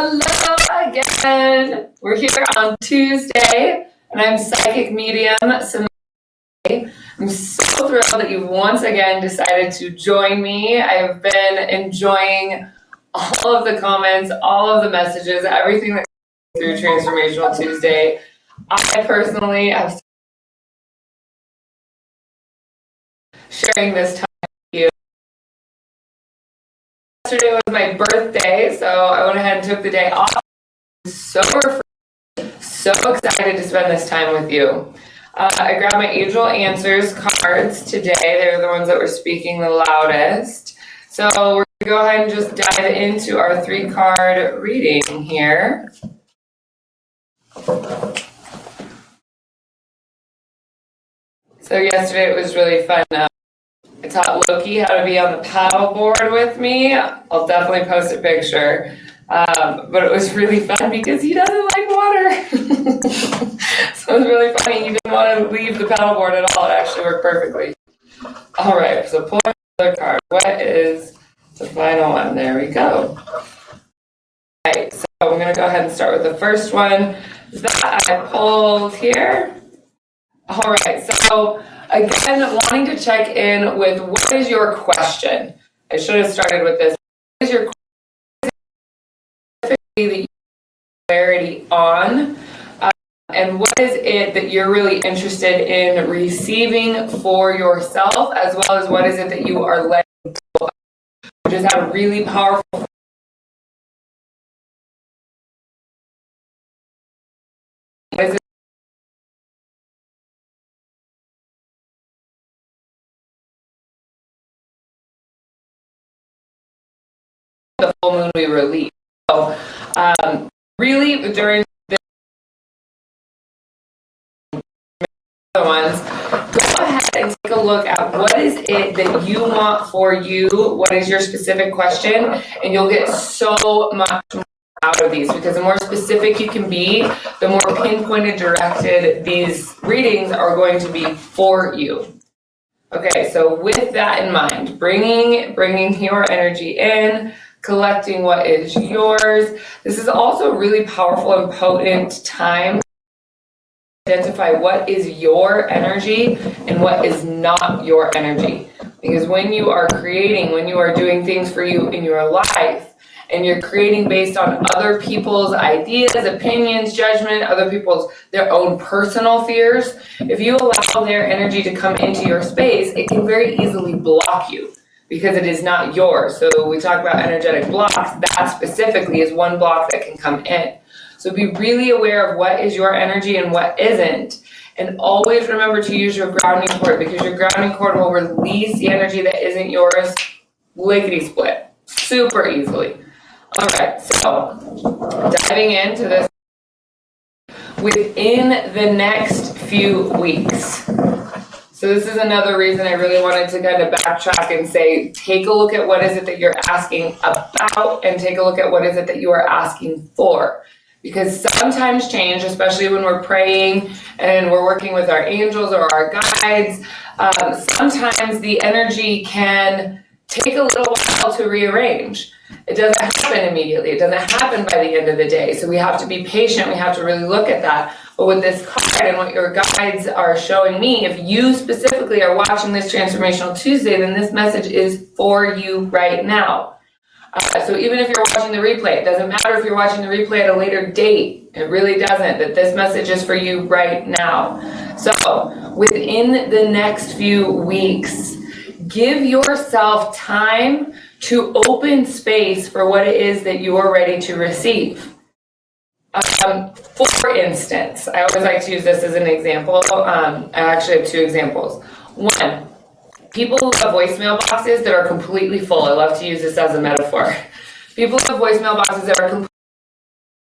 Hello again. We're here on Tuesday, and I'm psychic medium Samantha. I'm so thrilled that you've once again decided to join me. I have been enjoying all of the comments, all of the messages, everything that comes through Transformational Tuesday. I personally have sharing this time with you. Yesterday was my birthday, so I went ahead and took the day off. I'm so refreshed, so excited to spend this time with you. I grabbed my Angel Answers cards today. They're the ones that were speaking the loudest. So we're going to go ahead and just dive into our 3-card reading here. So yesterday it was really fun. I taught Loki how to be on the paddle board with me. I'll definitely post a picture. But it was really fun because he doesn't like water. So it was really funny. He didn't want to leave the paddle board at all. It actually worked perfectly. All right, so pull another card. What is the final one? There we go. All right, so I'm going to go ahead and start with the first one that I pulled here. All right, so again, wanting to check in with what is your question? I should have started with this. What is your question that you have clarity on? And what is it that you're really interested in receiving for yourself, as well as what is it that you are letting go of? We just had a really powerful the full moon we release. So really during the ones, go ahead and take a look at what is it that you want for you, what is your specific question, and you'll get so much more out of these, because the more specific you can be, the more pinpointed directed these readings are going to be for you. Okay, so with that in mind, bringing your energy in, collecting what is yours. This is also a really powerful and potent time to identify what is your energy and what is not your energy. Because when you are creating, when you are doing things for you in your life, and you're creating based on other people's ideas, opinions, judgment, other people's, their own personal fears, if you allow their energy to come into your space, it can very easily block you, because it is not yours. So we talk about energetic blocks. That specifically is one block that can come in. So be really aware of what is your energy and what isn't. And always remember to use your grounding cord, because your grounding cord will release the energy that isn't yours lickety split, super easily. All right, so diving into this within the next few weeks. So this is another reason I really wanted to kind of backtrack and say, take a look at what is it that you're asking about, and take a look at what is it that you are asking for. Because sometimes change, especially when we're praying and we're working with our angels or our guides, sometimes the energy can take a little while to rearrange. It doesn't happen immediately. It doesn't happen by the end of the day. So we have to be patient. We have to really look at that. But with this card and what your guides are showing me, if you specifically are watching this Transformational Tuesday, then this message is for you right now. So even if you're watching the replay, it doesn't matter if you're watching the replay at a later date. It really doesn't. That this message is for you right now. So within the next few weeks, give yourself time to open space for what it is that you are ready to receive. For instance, I always like to use this as an example. I actually have 2 examples. One, people who have voicemail boxes that are completely full. I love to use this as a metaphor. People who have voicemail boxes that are completely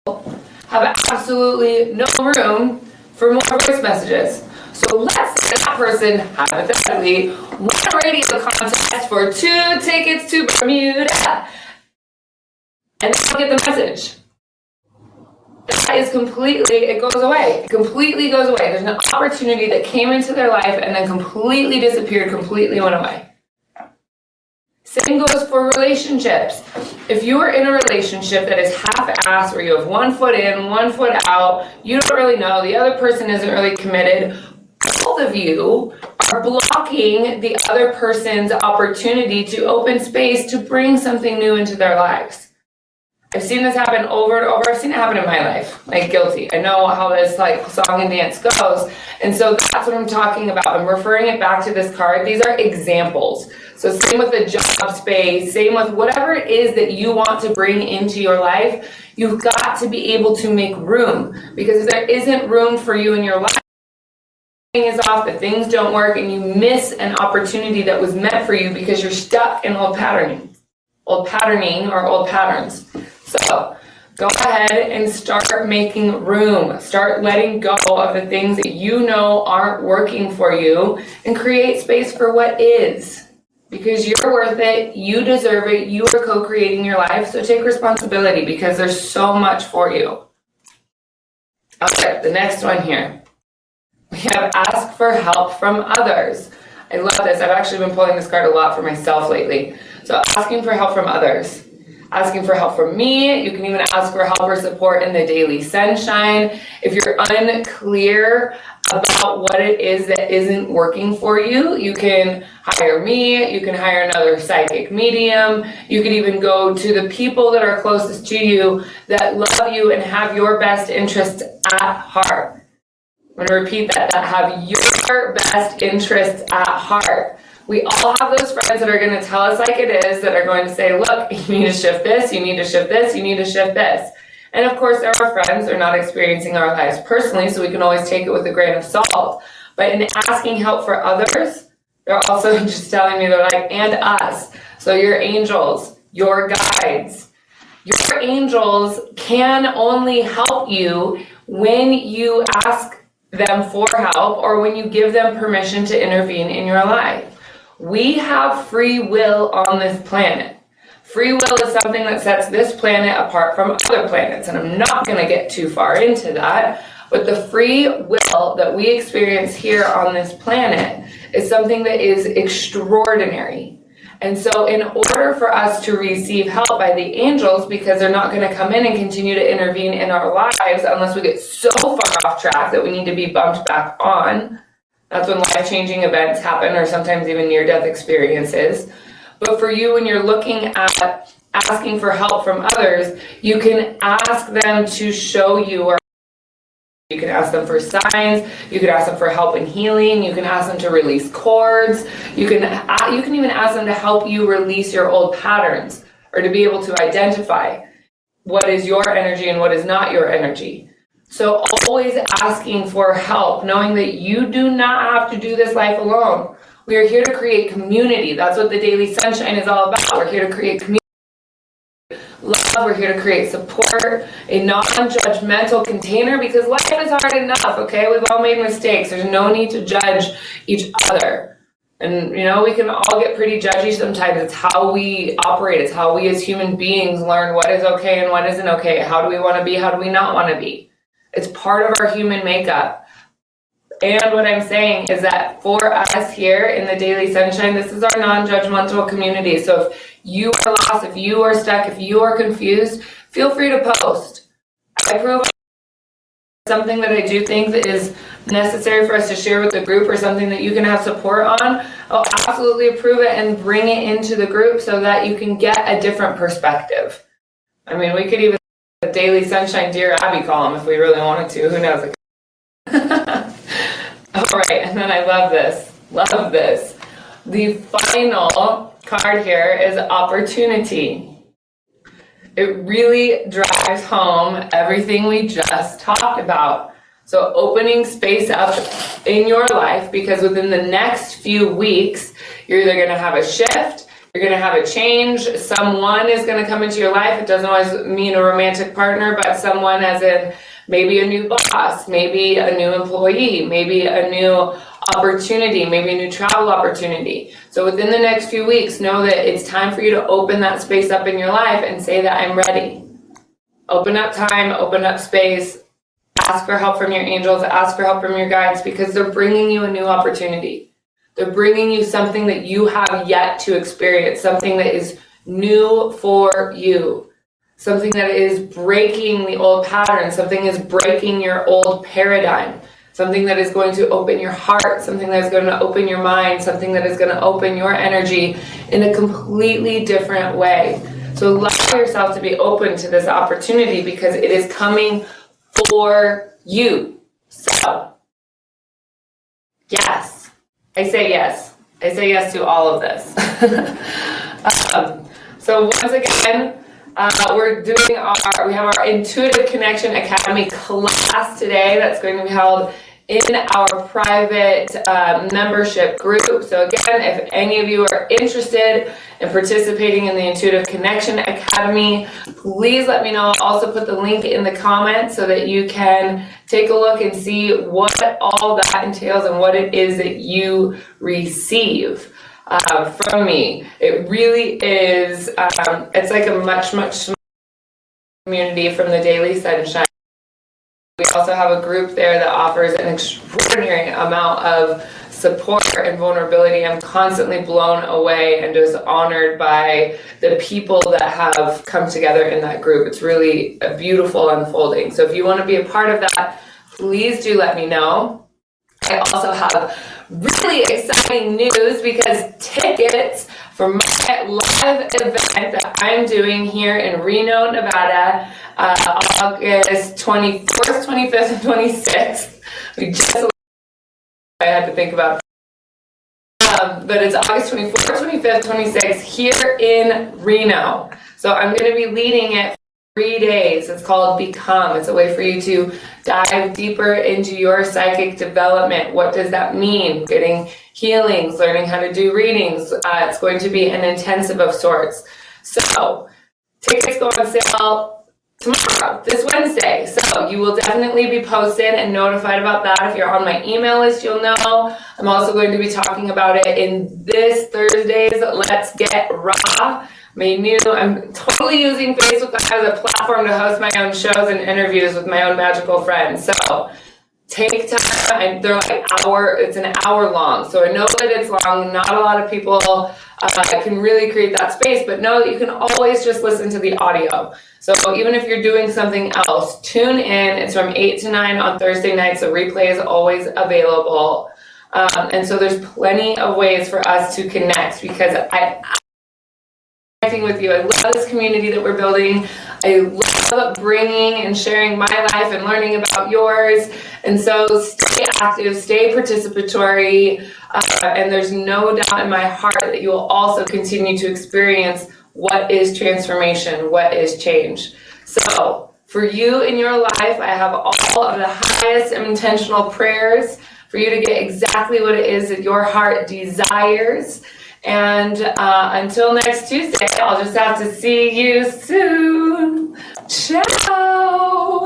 full have absolutely no room for more voice messages. So let's say that person, hypothetically, won a radio contest for 2 tickets to Bermuda, and they don't get the message. That is completely, it goes away. It completely goes away. There's an opportunity that came into their life and then completely disappeared, completely went away. Same goes for relationships. If you are in a relationship that is half-assed, where you have 1 foot in, 1 foot out, you don't really know, the other person isn't really committed, both of you are blocking the other person's opportunity to open space to bring something new into their lives. I've seen this happen over and over. I've seen it happen in my life, like guilty. I know how this like song and dance goes. And so that's what I'm talking about. I'm referring it back to this card. These are examples. So same with the job space, same with whatever it is that you want to bring into your life. You've got to be able to make room, because if there isn't room for you in your life, is off, that things don't work, and you miss an opportunity that was meant for you because you're stuck in old patterning or old patterns. So go ahead and start making room. Start letting go of the things that you know aren't working for you and create space for what is. Because you're worth it, you deserve it, you are co-creating your life, so take responsibility because there's so much for you. Okay, the next one here. We have ask for help from others. I love this. I've actually been pulling this card a lot for myself lately. So asking for help from others. Asking for help from me. You can even ask for help or support in the daily sunshine. If you're unclear about what it is that isn't working for you, you can hire me. You can hire another psychic medium. You can even go to the people that are closest to you that love you and have your best interests at heart. I'm going to repeat that have your best interests at heart. We all have those friends that are going to tell us like it is, that are going to say, look, you need to shift this, you need to shift this, you need to shift this. And of course, there are friends that are not experiencing our lives personally, so we can always take it with a grain of salt. But in asking help for others, they're also just telling me, they're like, and us. So your angels, your guides. Your angels can only help you when you ask them for help or when you give them permission to intervene in your life. We have free will on this planet. Free will is something that sets this planet apart from other planets, and I'm not going to get too far into that, but the free will that we experience here on this planet is something that is extraordinary. And so in order for us to receive help by the angels, because they're not going to come in and continue to intervene in our lives unless we get so far off track that we need to be bumped back on. That's when life-changing events happen, or sometimes even near-death experiences. But for you, when you're looking at asking for help from others, you can ask them to show you, or you can ask them for signs, you can ask them for help in healing, you can ask them to release cords, you can even ask them to help you release your old patterns, or to be able to identify what is your energy and what is not your energy. So always asking for help, knowing that you do not have to do this life alone. We are here to create community. That's what the Daily Sunshine is all about. We're here to create community, love. We're here to create support, a non-judgmental container, because life is hard enough, okay? We've all made mistakes. There's no need to judge each other. And, you know, we can all get pretty judgy sometimes. It's how we operate. It's how we as human beings learn what is okay and what isn't okay. How do we want to be? How do we not want to be? It's part of our human makeup. And what I'm saying is that for us here in the Daily Sunshine, this is our non-judgmental community. So if you are lost, if you are stuck, if you are confused, feel free to post. I prove something that I do think that is necessary for us to share with the group, or something that you can have support on. I'll absolutely approve it and bring it into the group so that you can get a different perspective. I mean, we could even a Daily Sunshine Dear Abby column if we really wanted to. Who knows? All right, and then I love this. Love this. The final card here is opportunity. It really drives home everything we just talked about. So opening space up in your life, because within the next few weeks, you're either going to have a shift, you're going to have a change, someone is going to come into your life. It doesn't always mean a romantic partner, but someone as in maybe a new boss, maybe a new employee, maybe a new opportunity, maybe a new travel opportunity. So within the next few weeks, know that it's time for you to open that space up in your life and say that I'm ready. Open up time, open up space, ask for help from your angels, ask for help from your guides, because they're bringing you a new opportunity. They're bringing you something that you have yet to experience, something that is new for you, something that is breaking the old pattern, something is breaking your old paradigm, something that is going to open your heart, something that is going to open your mind, something that is going to open your energy in a completely different way. So allow yourself to be open to this opportunity because it is coming for you. So, yes, I say yes. I say yes to all of this. So once again, we have our Intuitive Connection Academy class today that's going to be held in our private membership group. So again, if any of you are interested in participating in the Intuitive Connection Academy, please let me know. I'll also put the link in the comments so that you can take a look and see what all that entails and what it is that you receive from me. It really is, it's like a much, much smaller community from the Daily Sunshine. We also have a group there that offers an extraordinary amount of support and vulnerability. I'm constantly blown away and just honored by the people that have come together in that group. It's really a beautiful unfolding. So if you want to be a part of that, please do let me know. I also have really exciting news because tickets for my live event that I'm doing here in Reno, Nevada, August 24th, 25th, and 26th. I had to think about it. But it's August 24th, 25th, 26th here in Reno. So I'm going to be leading it 3 days. It's called Become. It's a way for you to dive deeper into your psychic development. What does that mean? Getting healings, learning how to do readings. It's going to be an intensive of sorts. So tickets go on sale tomorrow, this Wednesday. So you will definitely be posted and notified about that. If you're on my email list, you'll know. I'm also going to be talking about it in this Thursday's Let's Get Raw. I'm totally using Facebook as a platform to host my own shows and interviews with my own magical friends. So take time. They're like it's an hour long. So I know that it's long. Not a lot of people can really create that space, but know that you can always just listen to the audio. So even if you're doing something else, tune in. It's from 8 to 9 on Thursday nights. The replay is always available. And so there's plenty of ways for us to connect because I connecting with you. I love this community that we're building. I love bringing and sharing my life and learning about yours. And so stay active, stay participatory, and there's no doubt in my heart that you will also continue to experience what is transformation, what is change. So for you in your life, I have all of the highest intentional prayers for you to get exactly what it is that your heart desires. And until next Tuesday, I'll just have to see you soon. Ciao.